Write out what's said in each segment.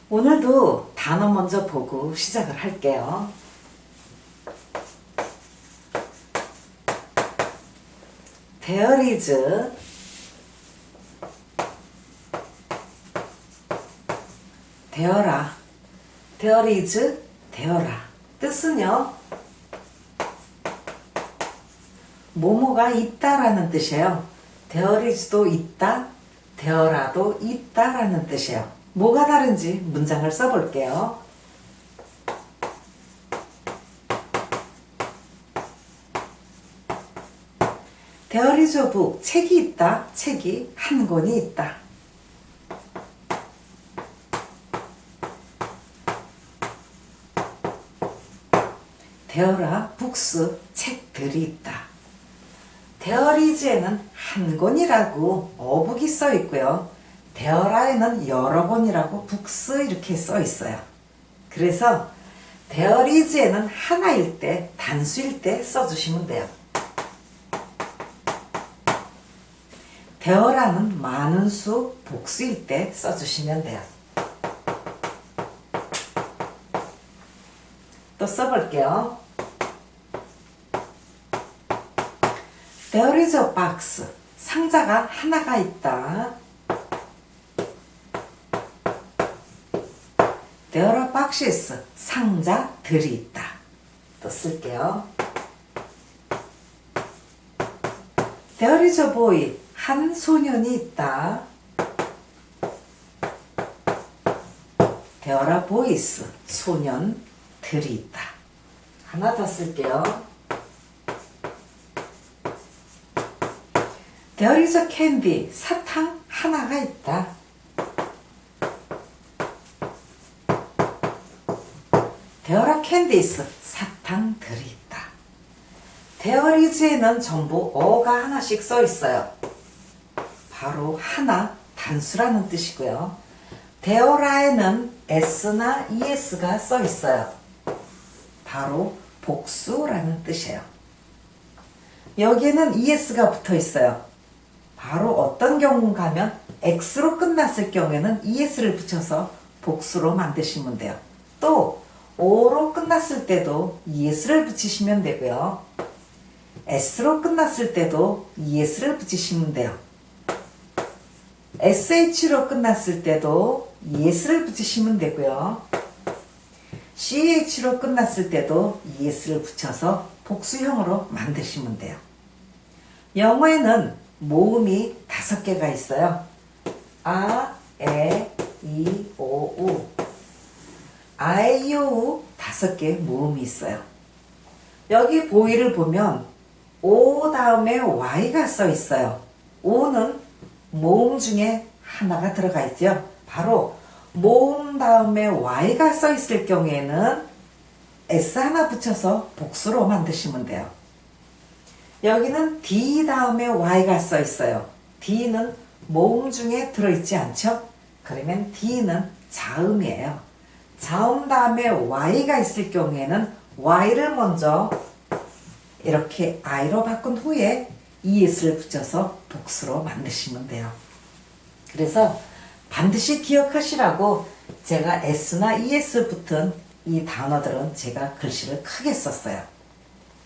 오늘도 단어 먼저 보고 시작을 할게요. There is, 되어라. There is, 되어라. 뜻은요, 뭐뭐가 있다라는 뜻이에요. There is도 있다, 되어라도 있다라는 뜻이에요. 뭐가 다른지 문장을 써볼게요. There is a book, 책이 있다, 책이 한 권이 있다. There are books, 책들이 있다. There is에는 한 권이라고 어북이 써 있고요. There are에는 여러 권이라고 books 이렇게 써 있어요. 그래서 There is에는 하나일 때, 단수일 때 써주시면 돼요. There라는 많은 수, 복수일 때 써주시면 돼요. 또 써볼게요. There is a box. 상자가 하나가 있다. There are boxes. 상자들이 있다. 또 쓸게요. There is a boy. 한 소년이 있다. There are boys. 소년들이 있다. 하나 더 쓸게요. There is a candy. 사탕 하나가 있다. There are candies. 사탕들이 있다. There is에는 전부 어가 하나씩 써 있어요. 바로 하나, 단수라는 뜻이고요. There are에는 s나 es가 써 있어요. 바로 복수라는 뜻이에요. 여기에는 es가 붙어 있어요. 바로 어떤 경우인가 하면 x로 끝났을 경우에는 es를 붙여서 복수로 만드시면 돼요. 또 o로 끝났을 때도 es를 붙이시면 되고요. s로 끝났을 때도 es를 붙이시면 돼요. sh로 끝났을 때도 es를 붙이시면 되고요. ch로 끝났을 때도 es를 붙여서 복수형으로 만드시면 돼요. 영어에는 모음이 5개가 있어요. 아, 에, 이, 오, 우. 아에, 이, 오, 우 5개 모음이 있어요. 여기 보이를 보면 O 다음에 Y가 써 있어요. O는 모음 중에 하나가 들어가 있죠. 바로 모음 다음에 Y가 써 있을 경우에는 S 하나 붙여서 복수로 만드시면 돼요. 여기는 D 다음에 Y가 써 있어요. D는 모음 중에 들어있지 않죠? 그러면 D는 자음이에요. 자음 다음에 Y가 있을 경우에는 Y를 먼저 이렇게 I로 바꾼 후에 es를 붙여서 복수로 만드시면 돼요. 그래서 반드시 기억하시라고 제가 s나 es 붙은 이 단어들은 제가 글씨를 크게 썼어요.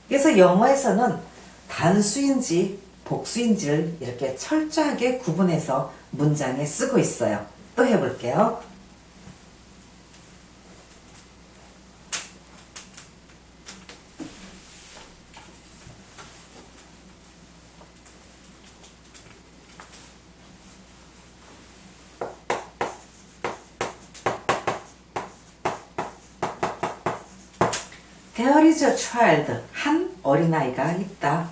그래서 영어에서는 단수인지 복수인지를 이렇게 철저하게 구분해서 문장에 쓰고 있어요. 또 해볼게요. There is a child. 한 어린아이가 있다.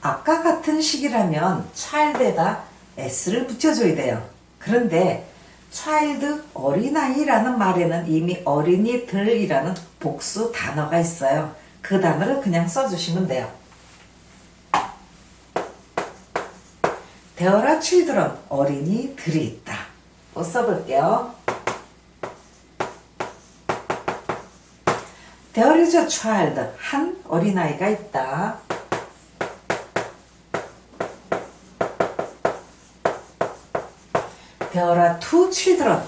아까 같은 식이라면 child에다 s를 붙여줘야 돼요. 그런데 child, 어린아이라는 말에는 이미 어린이들이라는 복수 단어가 있어요. 그 단어를 그냥 써주시면 돼요. There are children. 어린이들이 있다. 또 써볼게요. There is a child. 한 어린아이가 있다. There are two children.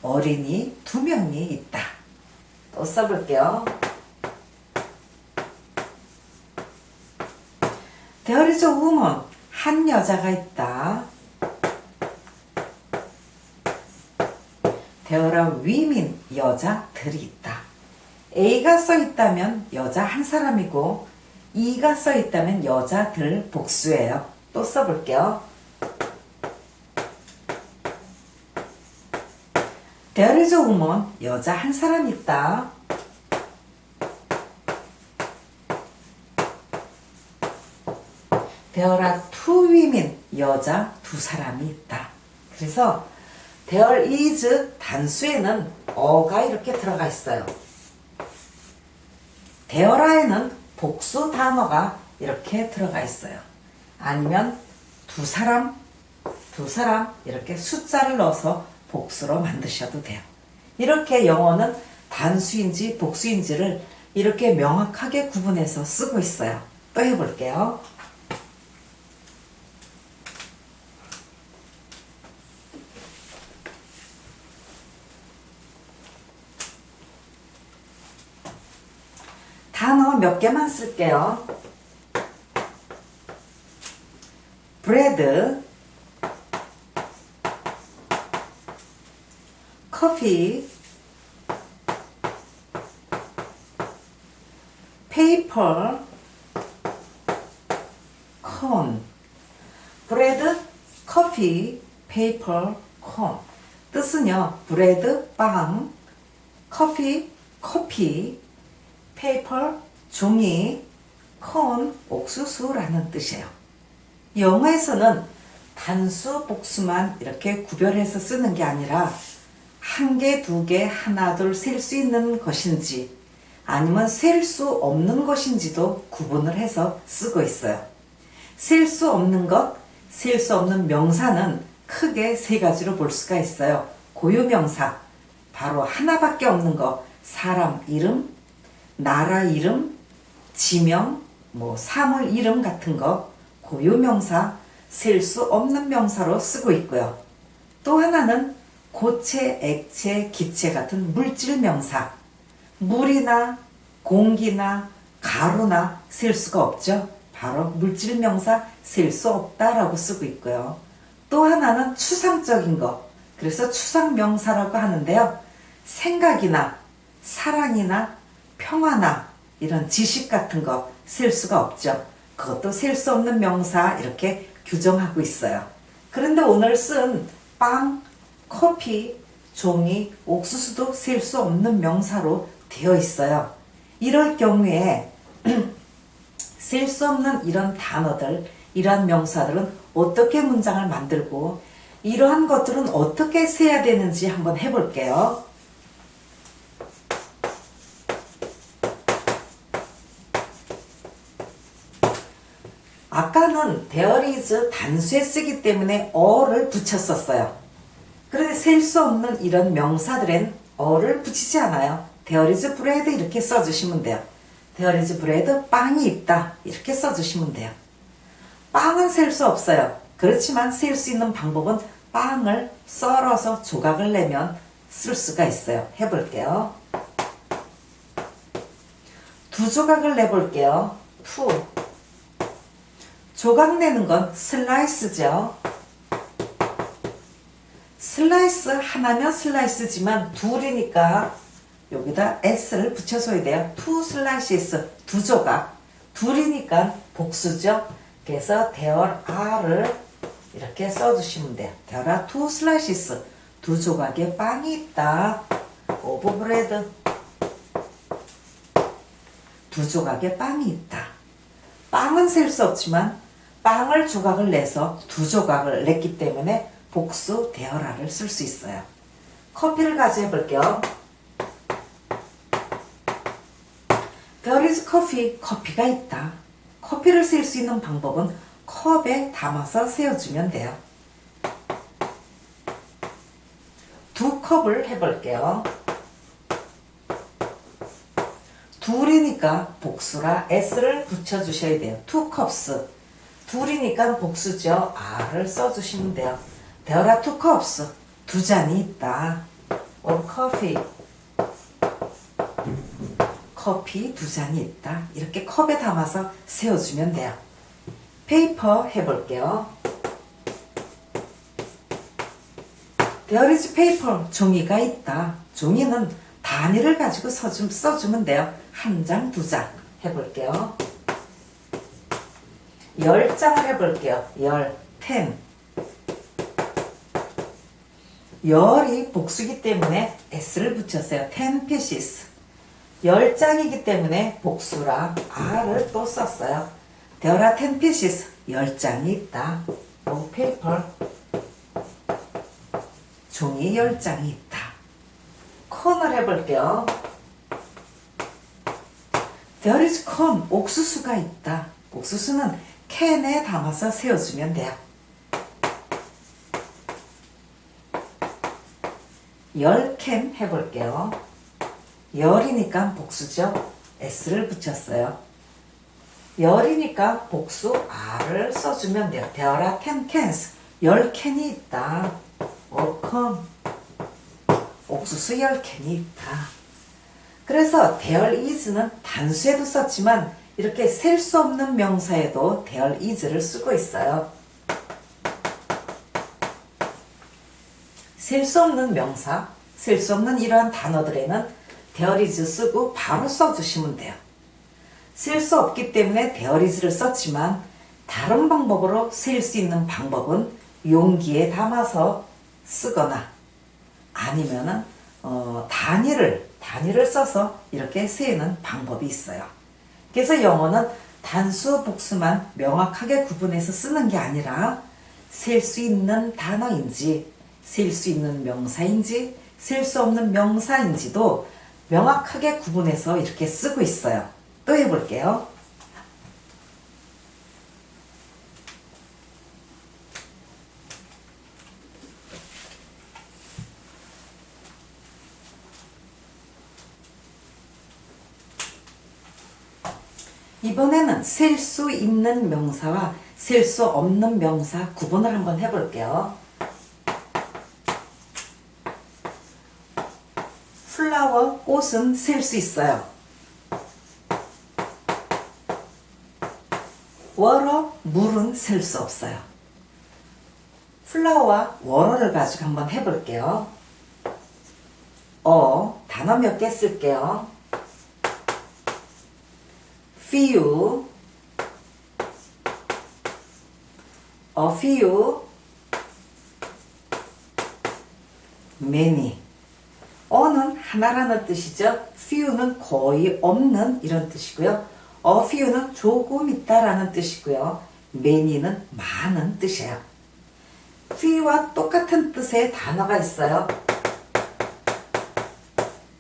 어린이 2명이 있다. 또 써볼게요. There is a woman. 한 여자가 있다. There are women. 여자들이 있다. A가 써있다면 여자 한 사람이고 E가 써있다면 여자들 복수예요. 또 써볼게요. There is a woman. 여자 한 사람 있다. There are two women. 여자 2사람이 있다. 그래서 there is 단수에는 어가 이렇게 들어가 있어요. there are에는 복수 단어가 이렇게 들어가 있어요. 아니면 2사람 이렇게 숫자를 넣어서 복수로 만드셔도 돼요. 이렇게 영어는 단수인지 복수인지를 이렇게 명확하게 구분해서 쓰고 있어요. 또 해볼게요. 단어 몇 개만 쓸게요. bread, coffee, paper, corn. bread, coffee, paper, corn. 뜻은요. bread, 빵, coffee, 커피, paper, 종이, corn, 옥수수라는 뜻이에요. 영어에서는 단수, 복수만 이렇게 구별해서 쓰는 게 아니라 한 개, 두 개, 하나, 둘 셀 수 있는 것인지 아니면 셀 수 없는 것인지도 구분을 해서 쓰고 있어요. 셀 수 없는 것, 셀 수 없는 명사는 크게 3가지로 볼 수가 있어요. 고유명사, 바로 하나밖에 없는 거, 사람 이름, 나라 이름, 지명, 사물 이름 같은 거 고유명사, 셀 수 없는 명사로 쓰고 있고요. 또 하나는 고체, 액체, 기체 같은 물질 명사, 물이나 공기나 가루나 셀 수가 없죠. 바로 물질 명사 셀 수 없다라고 쓰고 있고요. 또 하나는 추상적인 거, 그래서 추상 명사라고 하는데요. 생각이나 사랑이나 평화나 이런 지식 같은 거 셀 수가 없죠. 그것도 셀 수 없는 명사 이렇게 규정하고 있어요. 그런데 오늘 쓴 빵, 커피, 종이, 옥수수도 셀 수 없는 명사로 되어 있어요. 이럴 경우에 셀 수 없는 이런 단어들, 이러한 명사들은 어떻게 문장을 만들고 이러한 것들은 어떻게 세야 되는지 한번 해볼게요. 아까는 there is 단수에 쓰기 때문에 어를 붙였었어요. 그런데 셀 수 없는 이런 명사들엔 어를 붙이지 않아요. there is bread 이렇게 써주시면 돼요. there is bread, 빵이 있다 이렇게 써주시면 돼요. 빵은 셀 수 없어요. 그렇지만 셀 수 있는 방법은 빵을 썰어서 조각을 내면 쓸 수가 있어요. 해볼게요. 2조각을 내볼게요. 2. 조각 내는 건 슬라이스죠. 슬라이스 하나면 슬라이스지만 둘이니까 여기다 s를 붙여줘야 돼요. 2 slices, 2조각. 둘이니까 복수죠. 그래서 there are를 이렇게 써주시면 돼요. there are 2 slices, 2조각의 빵이 있다. of bread, 2조각의 빵이 있다. 빵은 셀 수 없지만 빵을 조각을 내서 2조각을 냈기 때문에 복수 there are를 쓸 수 있어요. 커피를 가져해 볼게요. There is coffee. 커피가 있다. 커피를 쓸 수 있는 방법은 컵에 담아서 세워주면 돼요. 2컵을 해볼게요. 둘이니까 복수라 s를 붙여주셔야 돼요. 2 cups. 둘이니까 복수죠. r을 써주시면 돼요. There are 2 cups. 두 잔이 있다. or coffee. 커피 두 잔이 있다. 이렇게 컵에 담아서 세워주면 돼요. 페이퍼 해볼게요. There is paper. 종이가 있다. 종이는 단위를 가지고 써주면 돼요. 한 장, 두 장 해볼게요. 10장을 해볼게요. 10. 열이 복수기 때문에 s를 붙였어요. 10 pieces. 10장이기 때문에 복수라 r을 또 썼어요. There are 10 pieces. 10장이 있다. of paper. 종이 10장이 있다. 콘을 해볼게요. There is corn. 옥수수가 있다. 옥수수는 캔에 담아서 세워주면 돼요. 10캔 해볼게요. 열이니까 복수죠. s를 붙였어요. 열이니까 복수 r을 써주면 돼요. There are 10 cans. 10캔이 있다. or corn. 옥수수 10캔이 있다. 그래서 there is는 단수에도 썼지만 이렇게 셀 수 없는 명사에도 there is를 쓰고 있어요. 셀 수 없는 명사, 셀 수 없는 이러한 단어들에는 there is 쓰고 바로 써주시면 돼요. 셀 수 없기 때문에 there is를 썼지만 다른 방법으로 셀 수 있는 방법은 용기에 담아서 쓰거나 아니면은 단위를 써서 이렇게 세는 방법이 있어요. 그래서 영어는 단수, 복수만 명확하게 구분해서 쓰는 게 아니라 셀 수 있는 단어인지, 셀 수 있는 명사인지, 셀 수 없는 명사인지도 명확하게 구분해서 이렇게 쓰고 있어요. 또 해볼게요. 이번에는 셀 수 있는 명사와 셀 수 없는 명사 구분을 한번 해볼게요. 플라워, 꽃은 셀 수 있어요. 워터, 물은 셀 수 없어요. 플라워와 워터를 가지고 한번 해볼게요. 단어 몇 개 쓸게요. few, a few, many. 어는 하나라는 뜻이죠. few는 거의 없는 이런 뜻이고요. a few는 조금 있다라는 뜻이고요. many는 많은 뜻이에요. few와 똑같은 뜻의 단어가 있어요.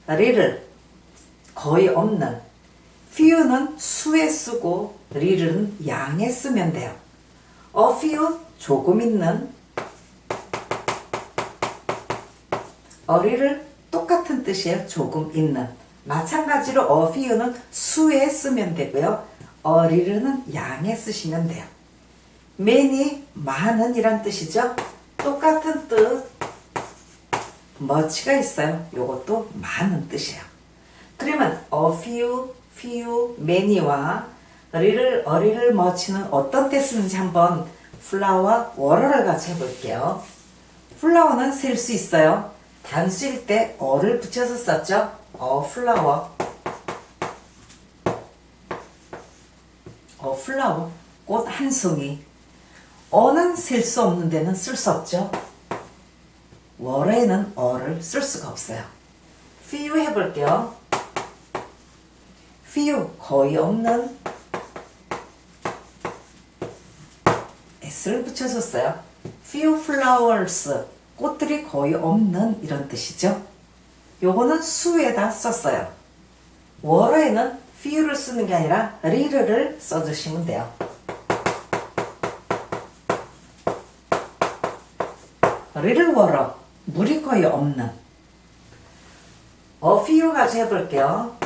little, 거의 없는. few는 수에 쓰고 little는 양에 쓰면 돼요. a few, 조금 있는. a little, 똑같은 뜻이에요. 조금 있는. 마찬가지로 a few는 수에 쓰면 되고요. a little는 양에 쓰시면 돼요. many, 많은 이란 뜻이죠. 똑같은 뜻. much가 있어요. 요것도 많은 뜻이에요. 그러면 a few, many와 a little, much는 어떤 때 쓰는지 한번 flower, water를 같이 해볼게요. flower는 셀 수 있어요. 단수일 때 어를 붙여서 썼죠. flower, flower, 꽃 한 송이. 어는 셀 수 없는 데는 쓸 수 없죠. water에는 어를 쓸 수가 없어요. few 해볼게요. few, 거의 없는. s를 붙여서 써요. few flowers, 꽃들이 거의 없는 이런 뜻이죠. 요거는 수에다 썼어요. water에는 few를 쓰는 게 아니라 little를 써주시면 돼요. little water, 물이 거의 없는. a few 가지고 해볼게요.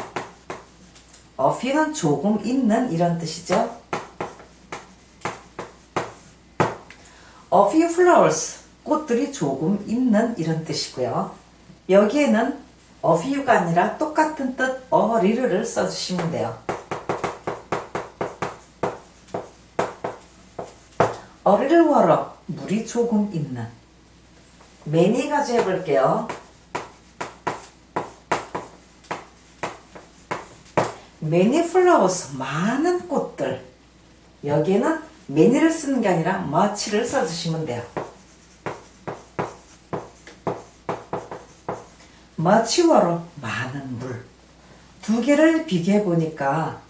a few는 조금 있는 이런 뜻이죠. a few flowers, 꽃들이 조금 있는 이런 뜻이고요. 여기에는 a few가 아니라 똑같은 뜻 a little를 써주시면 돼요. a little water, 물이 조금 있는. many 가지고 해볼게요. many flowers, 많은 꽃들. 여기에는 many를 쓰는 게 아니라 much를 써주시면 돼요. much water, 많은 물. 두 개를 비교해 보니까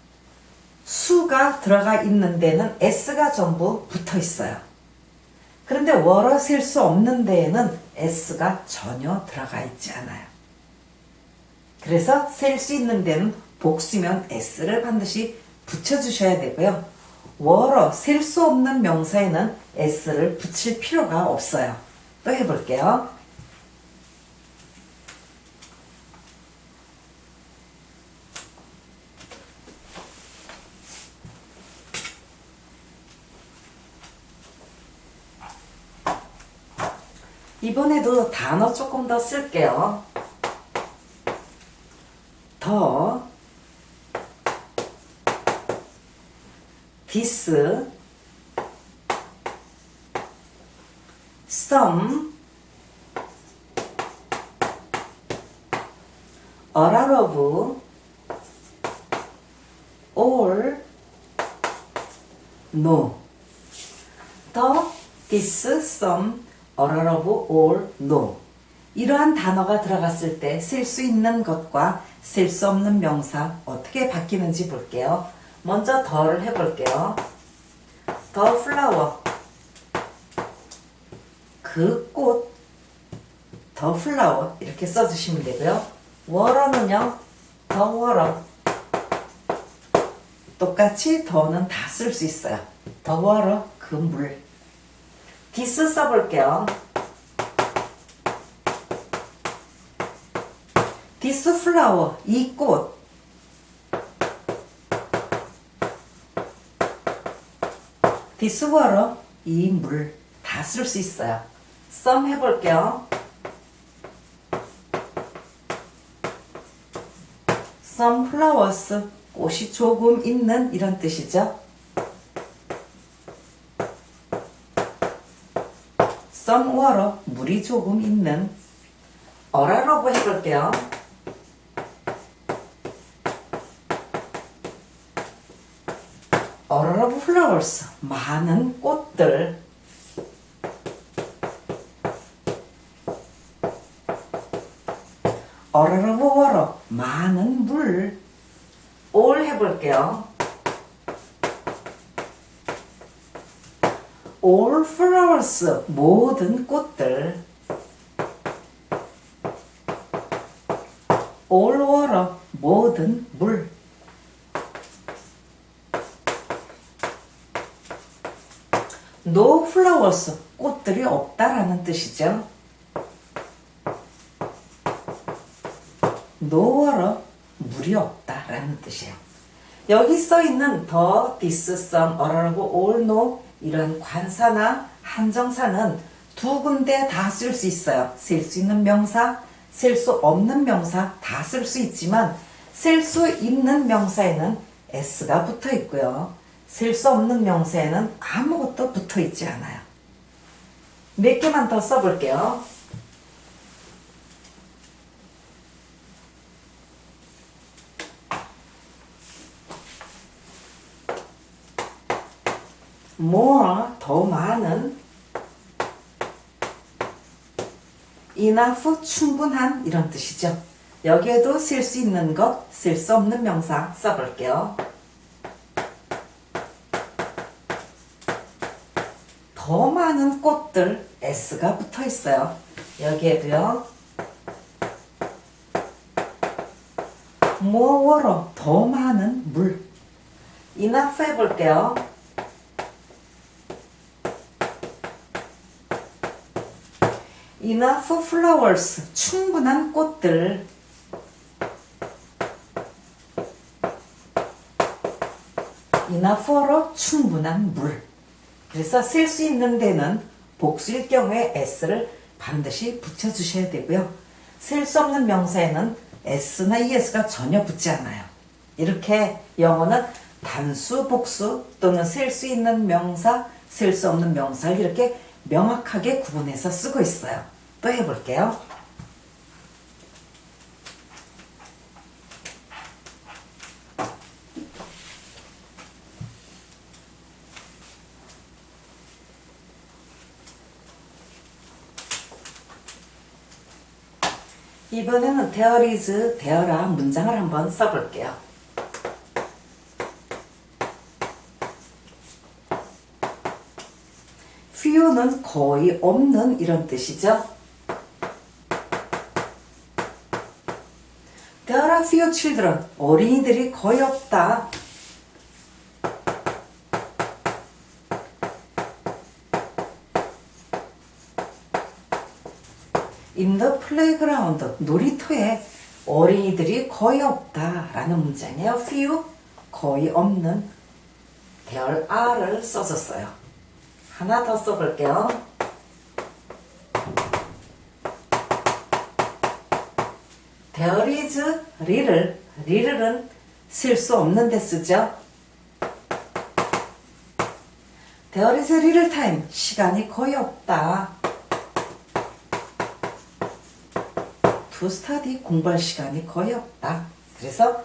수가 들어가 있는 데는 s가 전부 붙어 있어요. 그런데 water 셀 수 없는 데에는 s가 전혀 들어가 있지 않아요. 그래서 셀 수 있는 데는 복수면 s를 반드시 붙여주셔야 되고요. water 셀 수 없는 명사에는 s를 붙일 필요가 없어요. 또 해볼게요. 이번에도 단어 조금 더 쓸게요. 더, this, some, a lot of, all, no. 더, this, some, a lot of, all, no. 이러한 단어가 들어갔을 때 쓸 수 있는 것과 쓸 수 없는 명사 어떻게 바뀌는지 볼게요. 먼저 더를 해볼게요. The flower, 그 꽃, the flower 이렇게 써주시면 되고요. water는요, the water. 똑같이 더는 다 쓸 수 있어요. the water, 그 물. this 써볼게요. this flower, 이 꽃. this water, 이 물. 다 쓸 수 있어요. some 해볼게요. some flowers, 꽃이 조금 있는 이런 뜻이죠. some water, 물이 조금 있는. a lot of 해볼게요. a lot of flowers, 많은 꽃들. a lot of water, 많은 물. all 해볼게요. all flowers, 모든 꽃들. all water, 모든 물. no flowers, 꽃들이 없다라는 뜻이죠. no water, 물이 없다라는 뜻이에요. 여기 써있는 the, this, some, a lot of, all, no 이런 관사나 한정사는 두 군데 다 쓸 수 있어요. 쓸 수 있는 명사, 쓸 수 없는 명사 다 쓸 수 있지만 쓸 수 있는 명사에는 s가 붙어 있고요. 쓸 수 없는 명사에는 아무것도 붙어 있지 않아요. 몇 개만 더 써볼게요. more, 더 많은. enough, 충분한 이런 뜻이죠. 여기에도 쓸 수 있는 것, 쓸 수 없는 명사 써볼게요. 더 많은 꽃들, s가 붙어 있어요. 여기에도요. more water, 더 많은 물. enough 해볼게요. enough flowers, 충분한 꽃들. enough water, 충분한 물. 그래서 쓸 수 있는 데는 복수일 경우에 s를 반드시 붙여주셔야 되고요. 쓸 수 없는 명사에는 s나 es가 전혀 붙지 않아요. 이렇게 영어는 단수, 복수 또는 쓸 수 있는 명사, 쓸 수 없는 명사를 이렇게 명확하게 구분해서 쓰고 있어요. 또 해볼게요. 이번에는 there is, there라 문장을 한번 써볼게요. few는 거의 없는 이런 뜻이죠. There are few children. 어린이들이 거의 없다. In the playground. 놀이터에 어린이들이 거의 없다 라는 문장이에요. few, 거의 없는. there are를 써줬어요. 하나 더 써볼게요. There is little. little은 쓸 수 없는 데 쓰죠. There is little time. 시간이 거의 없다. To study. 공부할 시간이 거의 없다. 그래서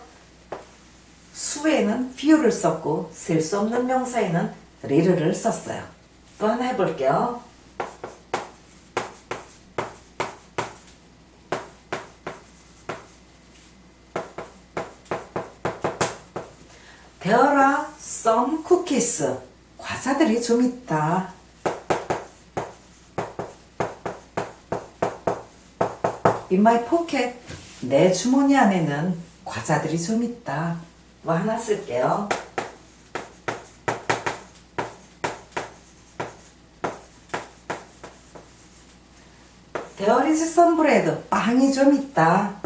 수에는 few를 썼고 쓸 수 없는 명사에는 little를 썼어요. 또 하나 해볼게요. There are some cookies. 과자들이 좀 있다. In my pocket. 내 주머니 안에는 과자들이 좀 있다. 또 하나 쓸게요. There is some bread. 빵이 좀 있다.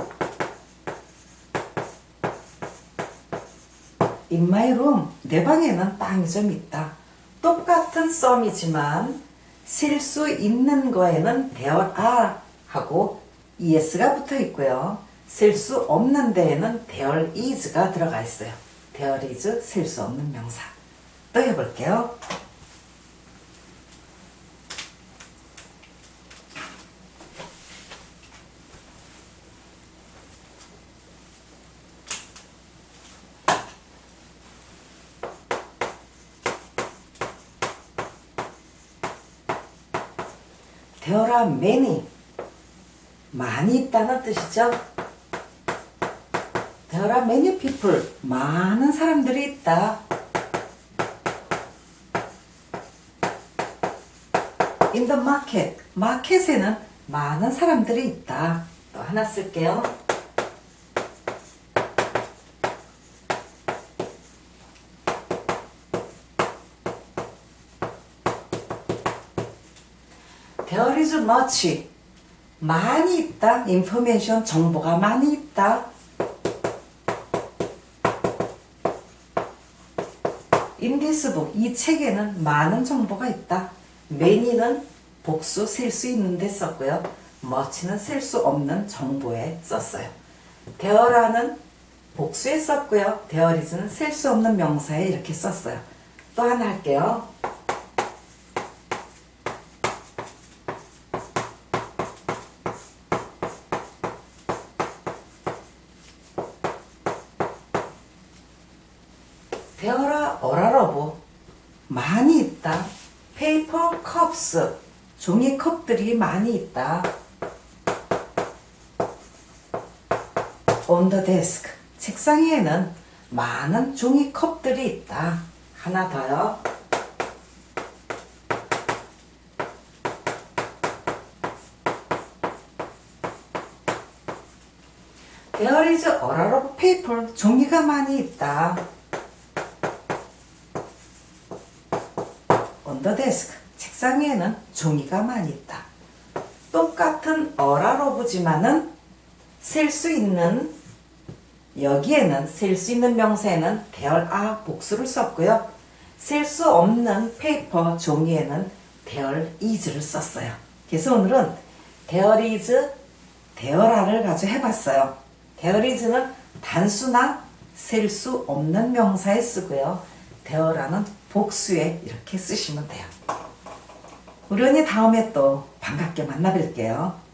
In my room. 내 방에는 빵이 좀 있다. 똑같은 some이지만 쓸 수 있는 거에는 there are 하고 es가 붙어 있고요. 쓸 수 없는 데에는 there is가 들어가 있어요. there is 쓸 수 없는 명사. 또 해볼게요. There are many. 많이 있다는 뜻이죠. There are many people. 많은 사람들이 있다. In the market. 마켓에는 많은 사람들이 있다. 또 하나 쓸게요. There is much. 많이 있다. information, 정보가 많이 있다. In this book, 이 책에는 많은 정보가 있다. many는 복수 쓸 수 있는데 썼고요. much는 쓸 수 없는 정보에 썼어요. there라는 복수에 썼고요. there is는 쓸 수 없는 명사에 이렇게 썼어요. 또 하나 할게요. 데어라 어라러브 많이 있다. 페이퍼 컵스 종이 컵들이 많이 있다. On the desk 책상 위에는 많은 종이 컵들이 있다. 하나 더요. There is a lot of paper 종이가 많이 있다. On the desk 책상 위에는 종이가 많이 있다. 똑같은 어라로브지만은 쓸 수 있는 여기에는 쓸 수 있는 명사에는 there are 복수를 썼고요. 쓸 수 없는 페이퍼 종이에는 there is를 썼어요. 그래서 오늘은 there is, there are를 가지고 해봤어요. there is는 단수나 셀 수 없는 명사에 쓰고요. there are는 복수에 이렇게 쓰시면 돼요. 우리 언니 다음에 또 반갑게 만나 뵐게요.